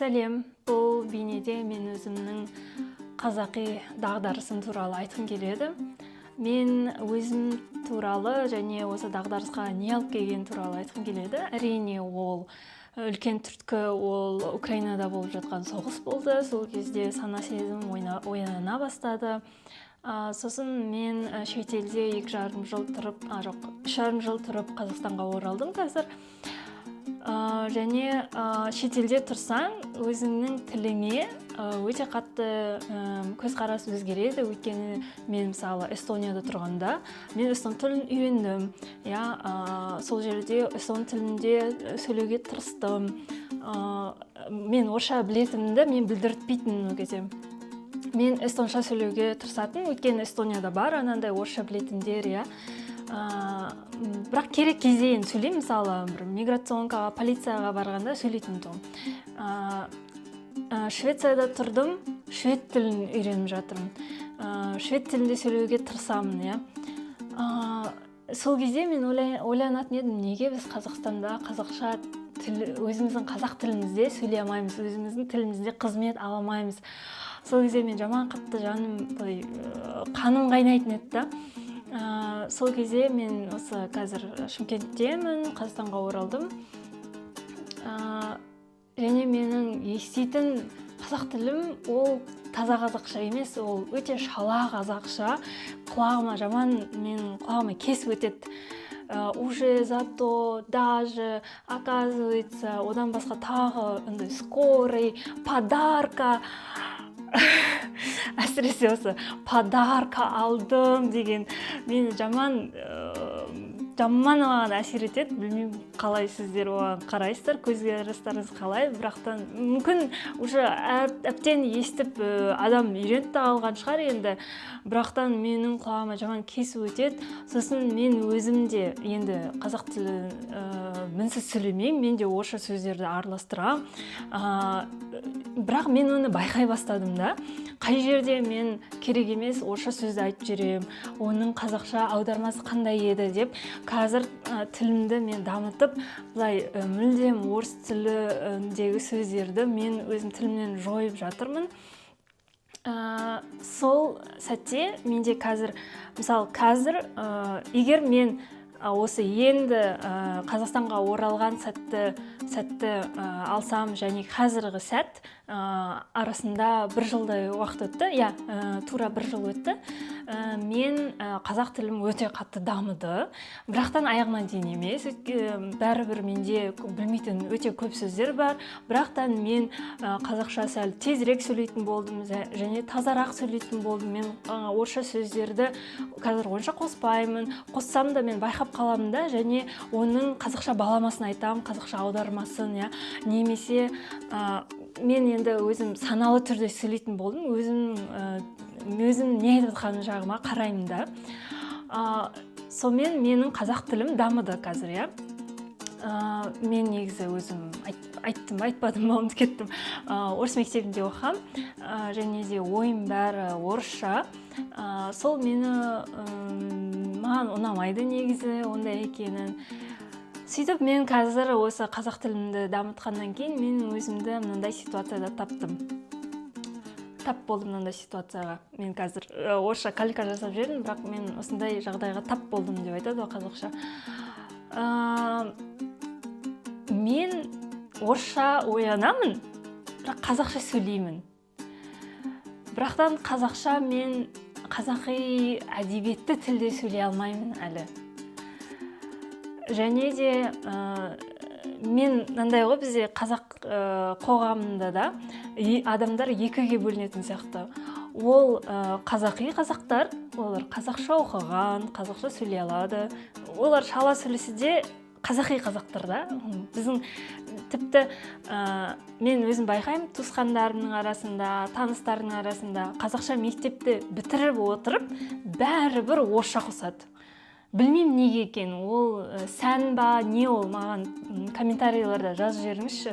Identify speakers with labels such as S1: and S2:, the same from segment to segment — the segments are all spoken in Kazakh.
S1: Сәлем, бұл бейнеде мен өзімнің қазақи дағдарысым туралы айтқым келеді. Мен өзім туралы және осы дағдарысқа не алып келген туралы айтқым келеді. Әрине, ол үлкен түрткі, ол Украинада болып жатқан соғыс болды. Сол кезде сана сезім оянана бастады. Сосын мен шетелде 2,5 жыл тұрып, 3,5 жыл тұрып Қазақстанға оралдым қазір. Және шетелде тұрсаң, өзіңнің тіліңе өте қатты көзқарас өзгереді. Өйткені мен мысалы Эстонияда тұрғанда, мен эстон тілін үйрендім. Сол жерде эстон тілінде сөйлеуге тырыстым. Мен орысша білетінімді мен білдіртпейтін ол кезде. Мен эстонша сөйлеуге тырысатын, өйткені Эстонияда бар анандай орысша білетіндер, бірақ керек кезде сөйлеймін, мысалы бір миграционкаға, полицияға барғанда сөйлейтін тұғым. Швецияда тұрдым, швед тілін үйреніп жатырмын. Швед тілінде сөйлеуге тырысамын, Сол кезде мен ойланатын едім, неге біз Қазақстанда қазақша тіл, өзіміздің қазақ тілімізде сөйлей алмаймыз, өзіміздің тілімізде қызмет ала алмаймыз. Сол кезде мен жаман қатты қаным қайнайтын еді. Сол кезде мен осы қазір Шымкенттемін, Қазақстанға оралдым. Және менің еститін қазақ тілім ол таза қазақша емес, ол өте шала қазақша. Құлағыма кесіп өтеді. Уже, зато, даже, оказывается, одан басқа тағы скорый, подарка. Әсіресе осы подарка алдым деген мені жаман оған әсер етеді. Білмеймін, қалай сіздер оған қарайсыздар, көзқарастарыңыз қалай, бірақтан мүмкін уже әбден естіп адам үйреніп те қалған шығар енді. Бірақтан менің құлағыма жаман кесіп өтеді. Сосын мен өзім де енді қазақ тілі мінсіз сөйлемеймін, мен де орысша сөздерді араластырамын. Бірақ мен оны байқай бастадым да. Қай жерде мен керек емес орысша сөзді айтып жүремін, оның қазақша аудармасы қандай еді деп, қазір тілімді мен дамытып, мүлдем орыс тіліндегі сөздерді мен өзім тілімнен жойып жатырмын. Сол сәтте менде қазір, егер мен осы енді Қазақстанға оралған сәтті алсам, және қазіргі сәт арасында 1 жылдай уақыт өтті, тура 1 жыл өтті. Мен қазақ тілім өте қатты дамыды, бірақтан аяғына дейін емес, бәрібір менде білмейтін өте көп сөздер бар, бірақтан мен қазақша сәл тезірек сөйлейтін болдым, және тазарақ сөйлейтін болдым. Мен орысша сөздерді қазір онша қоспаймын, қоссам да мен байқап қаламын да, және оның қазақша баламасын айтамын, қазақша аудармасын, немесе мен енді өзім саналы түрде сөйлейтін болдым, өзім не айтып жатқан жағыма қараймын да. Сонымен менің қазақ тілім дамыды қазір, Мен негізі өзім айтпадым, ұмытып кеттім. Орыс мектебінде оқығам, және де ойым бәрі орысша. Сол маған ұнамайды негізі ондай екенін. Сөйтіп мен қазір осы қазақ тілімді дамытқаннан кейін мен өзімді мынандай ситуацияда тап болдым мынандай ситуацияға. Мен қазір орысша калька жасап жүрмін, бірақ мен осындай жағдайға тап болдым деп айтады қазақша. Мен орысша оянамын, бірақ қазақша сөйлеймін. Бірақтан мен қазақи әдебиетті тілде сөйлей алмаймын әлі. Және де мен мынандай ғой, бізде қазақ қоғамында да адамдар екіге бөлінетін сияқты. Ол қазақи қазақтар, олар қазақша оқыған, қазақша сөйлей алады. Олар шала сөйлесе де қазақи қазақтар да. Біздің тіпті мен өзім байқаймын, туысқандарымның арасында, таныстарының арасында қазақша мектепті бітіріп отырып, бәрібір орысша қосады. Білмеймін неге екен, ол сән ба, не ол, маған комментарийлерде жазып жіберіңізші.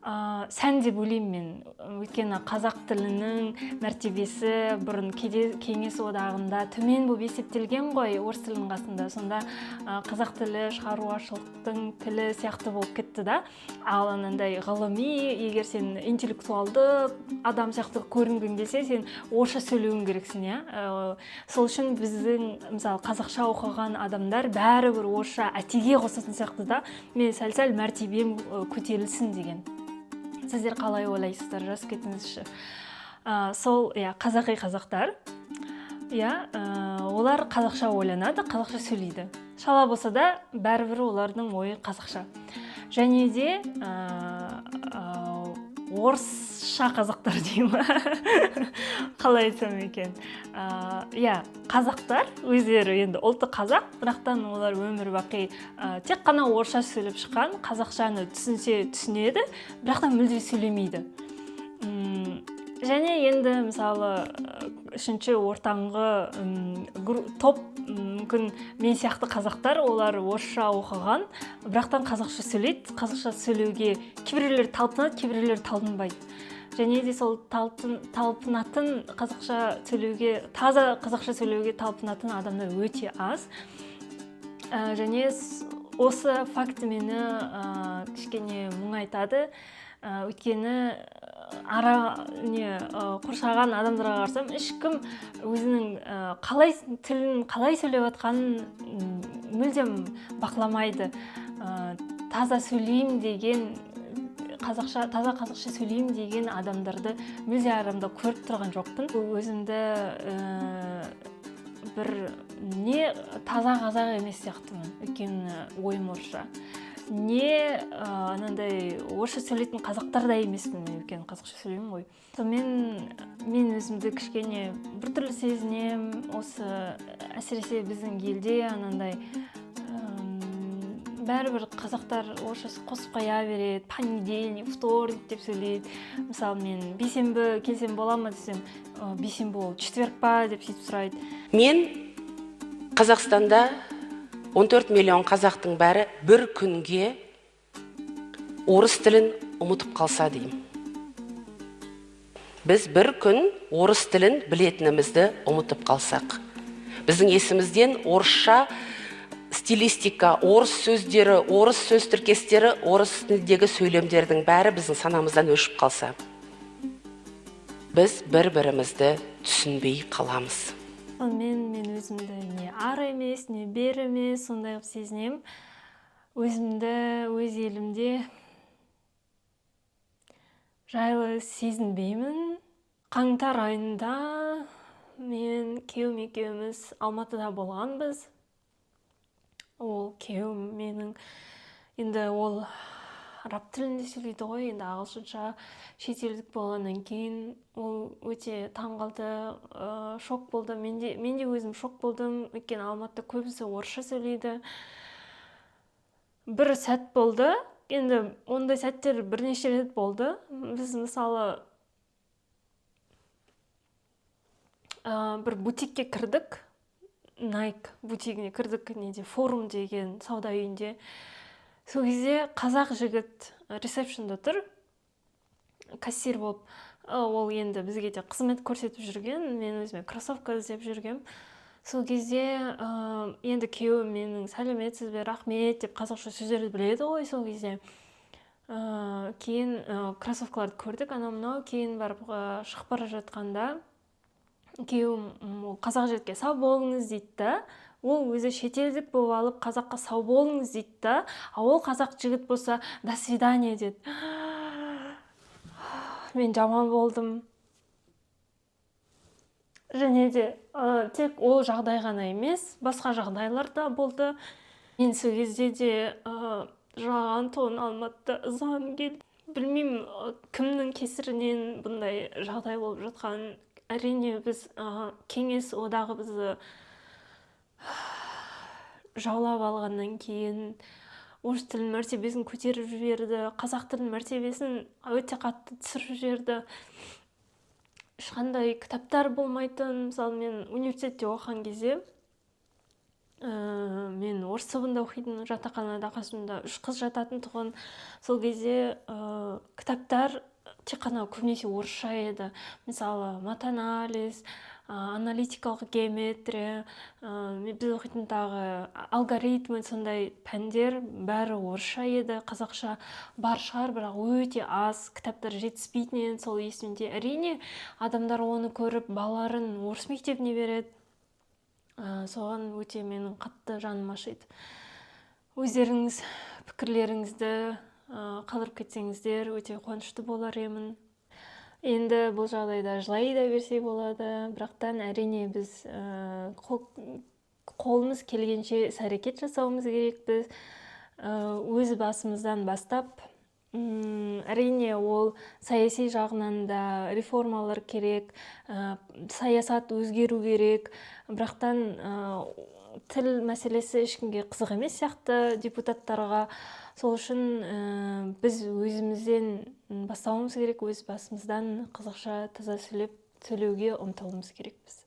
S1: сән деп ойлаймын мен. Өйткені қазақ тілінің мәртебесі бұрын кеңес одағында төмен болып есептелген ғой, орыс тілінің қасында. Сонда қазақ тілі шаруашылықтың тілі сияқты болып кетті да. Ал анандай ғылыми, егер сен интеллектуалды адам сияқты көрінгің келсе, сен орысша сөйлеуің керексің, иә. Сол үшін біздің мысалы қазақша оқыған адамдар бәрібір орысша әтеге қосатын сияқты да. Мен сәл-сәл мәртебем көтерілсін деген. Сіздер қалай ойлайсыздар, жазып кетіңізші. Сол, қазақи қазақтар, олар қазақша ойланады, қазақша сөйлейді. Шала болса да, бәрібір олардың ойы қазақша. Және де орысша қазақтар деймін. Қалай айтсам екен. Қазақтар өздері енді ұлты қазақ, бірақтан олар өмір бақи тек қана орысша сөйлеп шыққан, қазақшаны түсінсе түсінеді, бірақтан мүлде сөйлемейді. Және енді мысалы үшінші ортаңғы топ, мүмкін мен сияқты қазақтар, олар орысша оқыған, бірақтан қазақша сөйлейді. Қазақша сөйлеуге кейбіреулер талпынады, кейбіреулер талпынбайды. Және де сол талпынатын қазақша сөйлеуге, таза қазақша сөйлеуге талпынатын адамдар өте аз. Және осы факті мені кішкене мұңайтады. Өйткені қоршаған адамдарға қарасам, ешкім өзінің тілін қалай сөйлеп жатқанын мүлдем бақыламайды. Таза сөйлеймін деген, таза қазақша сөйлеймін деген адамдарды мүлде арамда көріп тұрған жоқпын. Өзімді бір таза қазақ емес сияқтымын, өйткені ойым орысша. Анандай орысша сөйлейтін қазақтар да емеспін, өйткені қазақша сөйлеймін ғой. Мен өзімді кішкене біртүрлі сезінем, осы әсіресе біздің елде анандай бәрібір қазақтар орысша қосып қоя береді, понедельник, вторник деп сөйлейді. Мысалы, мен бейсенбі келсем бола ма десем, бейсенбі ол четверг па деп сөйтіп сұрайды.
S2: Мен Қазақстанда 14 миллион қазақтың бәрі бір күнге орыс тілін ұмытып қалса деймін. Біз бір күн орыс тілін білетінімізді ұмытып қалсақ. Біздің есімізден орысша стилистика, орыс сөздері, орыс сөз тіркестері, орыс тілдегі сөйлемдердің бәрі біздің санамыздан өшіп қалса. Біз бір-бірімізді түсінбей қаламыз.
S1: Мен өзімді не ар емес, не бер емес, сондай сезінем. Өзімді, өз елімде жайлы сезінбеймін. Қаңтар айында мен күйеуім екеуміз Алматыда болғанбыз. Ол күйеуім менің, енді ол араб тілінде сөйлейді ғой, енді ағылшынша шетелдік болғаннан кейін ол өте таңғалды, шок болды. Мен де өзім шок болдым, өйткені Алматыда көбісі орысша сөйлейді. Бір сәт болды, енді ондай сәттер бірнеше рет болды. Біз мысалы бір бутикке кірдік, Nike бутигіне кірдік, форум деген сауда үйінде. Сол кезде қазақ жігіт ресепшнда тұр, кассир болып. Ол енді бізге де қызмет көрсетіп жүрген, мен өзіме кроссовка іздеп жүргем. Сол кезде енді күйеуім менің сәлеметсіз бе, рахмет деп қазақша сөздерді біледі ғой сол кезде. Кейін кроссовкаларды көрдік, анау-мынау, кейін барып шығып бара жатқанда күйеуім қазақ жігітке сау болыңыз дейді да. Ол өзі шетелдік болып алып, қазаққа сау болыңыз дейді да, ол қазақ жігіт болса, до свидания деді. Мен жаман болдым. Және де тек ол жағдай ғана емес, басқа жағдайлар да болды. Мен сол кезде де жылаған тон Алматыда ызам келді. Білмеймін, кімнің кесірінен бұндай жағдай болып жатқан. Әрине біз кеңес одағы бізді жаулап алғаннан кейін орыс тілінің мәртебесін көтеріп жіберді, қазақ тілінің мәртебесін өте қатты түсіріп жіберді. Ешқандай кітаптар болмайтын. Мысалы, мен университетте оқыған кезде мен орыс тобында оқитын жатақханада қасымда 3 қыз жататын тұғын. Сол кезде кітаптар тек қана көбінесе орысша еді. Мысалы матанализ, аналитикалық геометрия, біз оқитын тағы алгоритмі, сондай пәндер бәрі орысша еді. Қазақша бар шығар, бірақ өте аз, кітаптар жетіспейтінен сол есімде. Әрине адамдар оны көріп балаларын орыс мектебіне береді. Соған өте менің қатты жаным ашиды. Өздеріңіз пікірлеріңізді қалдырып кетсеңіздер өте қуанышты болар емін. Енді бұл жағдайда жылай да берсе болады, бірақтан әрине біз қолымыз келгенше іс-әрекет жасауымыз керекпіз. Өз басымыздан бастап, әрине ол саяси жағынан да реформалар керек, саясат өзгеру керек, бірақтан тіл мәселесі ешкімге қызық емес сияқты депутаттарға. Сол үшін біз өзімізден бастауымыз керек, өз басымыздан қазақша таза сөйлеуге ұмтылуымыз керекпіз.